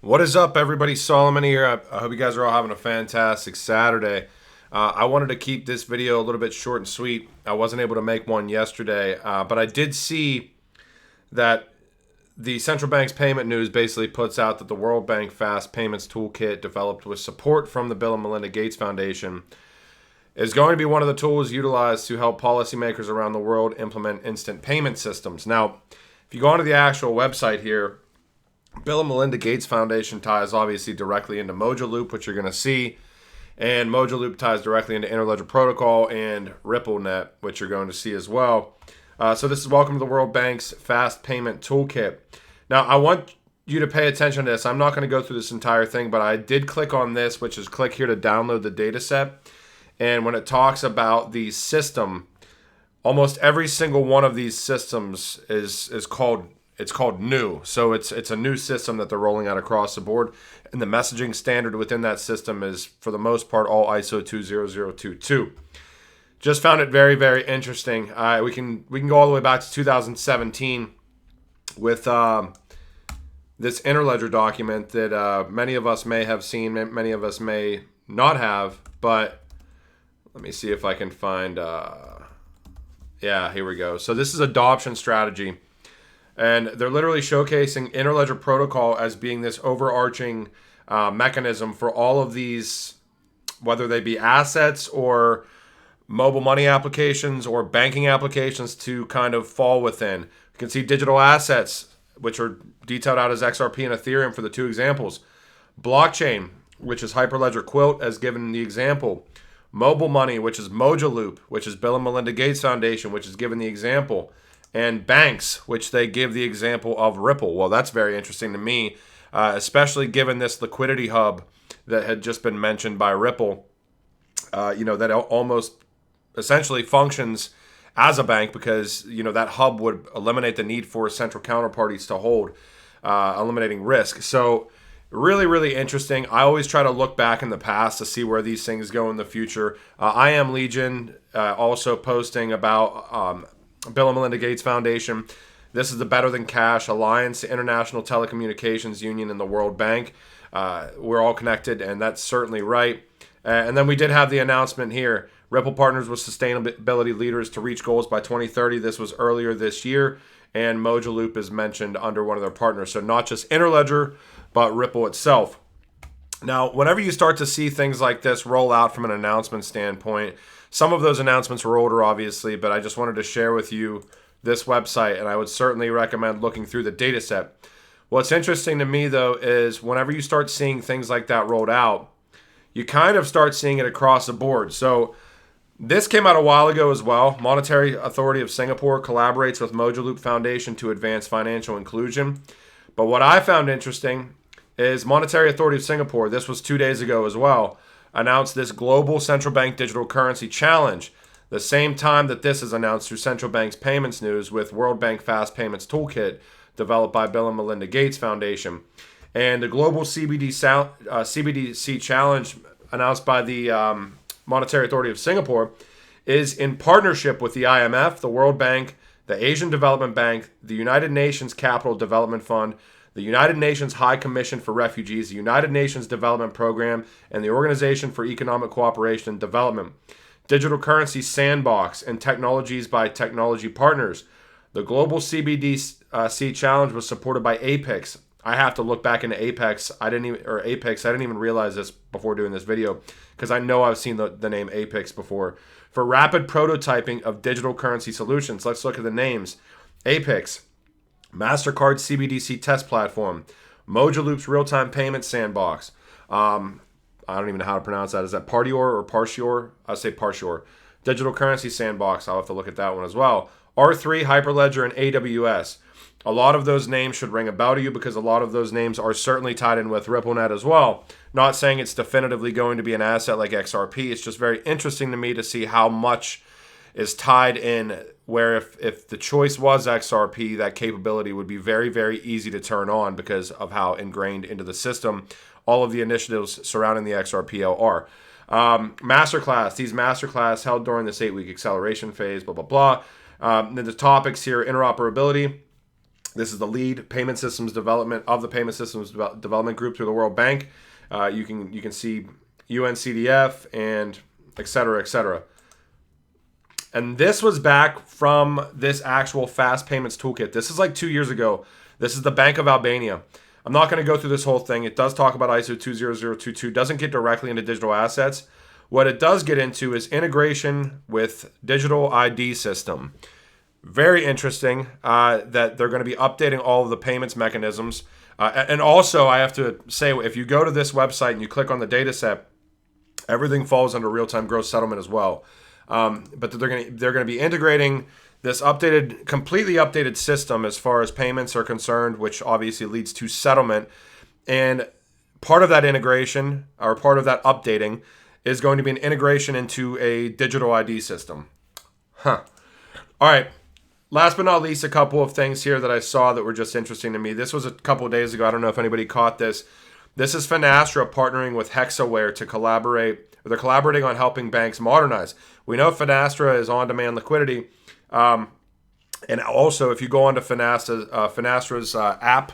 What is up, everybody? Solomon here. I hope you guys are all having a fantastic Saturday. I wanted to keep this video a little bit short and sweet. I wasn't able to make one yesterday, but I did see that the central bank's payment news basically puts out that the World Bank Fast Payments Toolkit, developed with support from the Bill and Melinda Gates Foundation, is going to be one of the tools utilized to help policymakers around the world implement instant payment systems. Now, if you go onto the actual website here, Bill and Melinda Gates Foundation ties obviously directly into Loop, which you're going to see, and Loop ties directly into Interledger Protocol and RippleNet, which you're going to see as well. So this is welcome to the World Bank's Fast Payment Toolkit. Now, I want you to pay attention to this. I'm not going to go through this entire thing, but I did click on this, which is click here to download the data set. And when it talks about the system, almost every single one of these systems is called new. So it's a new system that they're rolling out across the board, and the messaging standard within that system is, for the most part, all ISO 20022. Just found it very, very interesting. We can go all the way back to 2017 with this Interledger document that many of us may have seen, many of us may not have. But let me see if I can find. Yeah, here we go. So this is adoption strategy. And they're literally showcasing Interledger Protocol as being this overarching mechanism for all of these, whether they be assets or mobile money applications or banking applications, to kind of fall within. You can see digital assets, which are detailed out as XRP and Ethereum for the two examples. Blockchain, which is Hyperledger Quilt, as given the example. Mobile money, which is Loop, which is Bill and Melinda Gates Foundation, which is given the example. And banks, which they give the example of Ripple. Well, that's very interesting to me, especially given this liquidity hub that had just been mentioned by Ripple. That almost essentially functions as a bank, because that hub would eliminate the need for central counterparties to hold, eliminating risk. So really, really interesting. I always try to look back in the past to see where these things go in the future. I am Legion, also posting about Bill and Melinda Gates Foundation. This is the Better Than Cash Alliance, International Telecommunications Union, and the World Bank. We're all connected, and that's certainly right. And then we did have the announcement here. Ripple partners with sustainability leaders to reach goals by 2030. This was earlier this year, and Loop is mentioned under one of their partners. So not just Interledger, but Ripple itself. Now, whenever you start to see things like this roll out from an announcement standpoint, some of those announcements were older, obviously, but I just wanted to share with you this website, and I would certainly recommend looking through the data set. What's interesting to me, though, is whenever you start seeing things like that rolled out, you kind of start seeing it across the board. So this came out a while ago as well. Monetary Authority of Singapore collaborates with Loop Foundation to advance financial inclusion. But what I found interesting is Monetary Authority of Singapore, this was 2 days ago as well, announced this global central bank digital currency challenge, the same time that this is announced through Central Bank's Payments News with World Bank Fast Payments Toolkit, developed by Bill and Melinda Gates Foundation. And the global CBDC challenge, announced by the Monetary Authority of Singapore, is in partnership with the IMF, the World Bank, the Asian Development Bank, the United Nations Capital Development Fund, the United Nations High Commission for Refugees, the United Nations Development Program, and the Organization for Economic Cooperation and Development. Digital Currency Sandbox and Technologies by Technology Partners. The Global CBDC Challenge was supported by Apex. I have to look back into Apex. I didn't even realize this before doing this video, because I know I've seen the name Apex before. For rapid prototyping of digital currency solutions. Let's look at the names. Apex, MasterCard CBDC Test Platform, Loop's Real-Time Payment Sandbox. I don't even know how to pronounce that. Is that Partior or Partior? I'll say Partior. Digital Currency Sandbox. I'll have to look at that one as well. R3, Hyperledger, and AWS. A lot of those names should ring a bell to you, because a lot of those names are certainly tied in with RippleNet as well. Not saying it's definitively going to be an asset like XRP. It's just very interesting to me to see how much is tied in, where if the choice was XRP, that capability would be very, very easy to turn on because of how ingrained into the system all of the initiatives surrounding the XRPL are. Masterclass. These masterclass held during this 8-week acceleration phase, blah, blah, blah. The topics here: interoperability, This is the lead payment systems development of the payment systems development group through the World Bank. You can see UNCDF and et cetera, et cetera. And this was back from this actual fast payments toolkit. This is like 2 years ago. This is the Bank of Albania. I'm not going to go through this whole thing. It does talk about ISO 20022. Doesn't get directly into digital assets. What it does get into is integration with digital ID system. Very interesting that they're going to be updating all of the payments mechanisms. And also, I have to say, if you go to this website and you click on the data set, everything falls under real-time gross settlement as well. But they're going to be integrating this completely updated system as far as payments are concerned, which obviously leads to settlement. And part of that integration, or part of that updating, is going to be an integration into a digital ID system. All right. Last but not least, a couple of things here that I saw that were just interesting to me. This was a couple of days ago. I don't know if anybody caught this. This is Finastra partnering with Hexaware to collaborate. They're collaborating on helping banks modernize. We know Finastra is on-demand liquidity. And also, if you go onto Finastra's app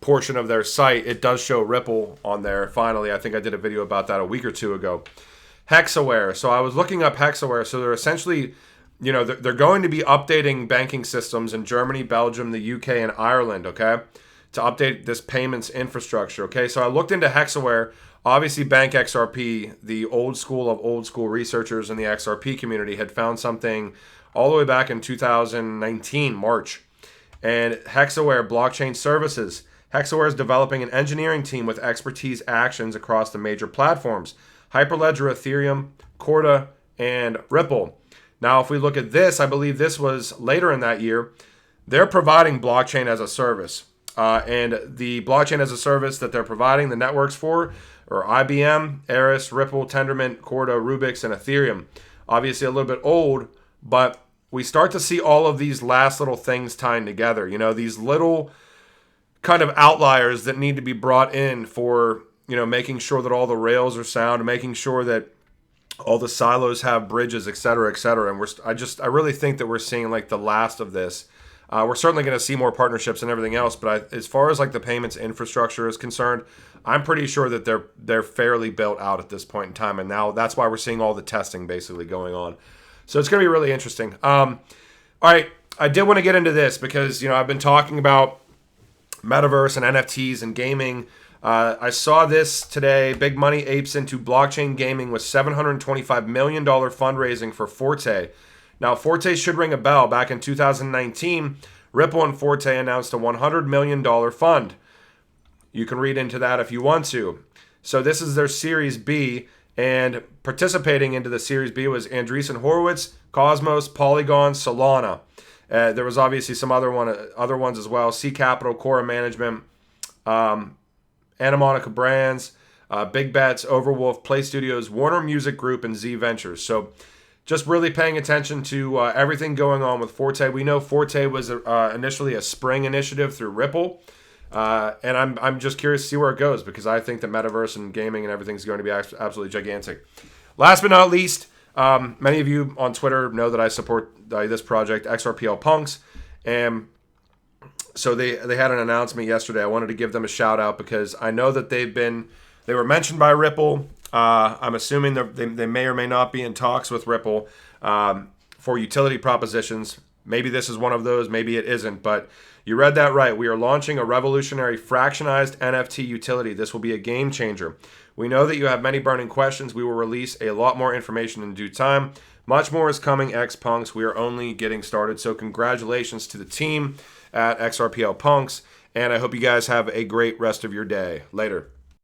portion of their site, it does show Ripple on there. Finally, I think I did a video about that a week or two ago. Hexaware. So I was looking up Hexaware. So they're essentially, they're going to be updating banking systems in Germany, Belgium, the UK, and Ireland, okay, to update this payments infrastructure, okay? So I looked into Hexaware. Obviously, Bank XRP, the old school of old school researchers in the XRP community, had found something all the way back in 2019, March. And Hexaware Blockchain Services. Hexaware is developing an engineering team with expertise actions across the major platforms: Hyperledger, Ethereum, Corda, and Ripple. Now, if we look at this, I believe this was later in that year, they're providing blockchain as a service. And the blockchain as a service that they're providing the networks for are IBM, Eris, Ripple, Tendermint, Corda, Rubix, and Ethereum. Obviously a little bit old, but we start to see all of these last little things tying together. These little kind of outliers that need to be brought in for, making sure that all the rails are sound, making sure that all the silos have bridges, et cetera, et cetera. And I really think that we're seeing like the last of this. We're certainly going to see more partnerships and everything else, but as far as like the payments infrastructure is concerned, I'm pretty sure that they're fairly built out at this point in time, and now that's why we're seeing all the testing basically going on. So it's going to be really interesting. All right, I did want to get into this because I've been talking about metaverse and NFTs and gaming. I saw this today. Big money apes into blockchain gaming with $725 million fundraising for Forte. Now, Forte should ring a bell. Back in 2019, Ripple and Forte announced a $100 million fund. You can read into that if you want to. So this is their Series B, and participating into the Series B was Andreessen Horowitz, Cosmos, Polygon, Solana. There was obviously some other ones as well. C Capital, Cora Management, Anamonica Brands, Big Bets, Overwolf, Play Studios, Warner Music Group, and Z Ventures. So just really paying attention to everything going on with Forte. We know Forte was initially a spring initiative through Ripple. And I'm just curious to see where it goes, because I think that metaverse and gaming and everything is going to be absolutely gigantic. Last but not least, many of you on Twitter know that I support this project, XRPL Punks. And so they had an announcement yesterday. I wanted to give them a shout out because I know that they were mentioned by Ripple. I'm assuming they may or may not be in talks with Ripple for utility propositions. Maybe this is one of those, maybe it isn't, but you read that right. We are launching a revolutionary fractionized NFT utility. This will be a game changer. We know that you have many burning questions. We will release a lot more information in due time. Much more is coming, X-Punks. We are only getting started. So congratulations to the team at XRPL Punks, and I hope you guys have a great rest of your day. Later.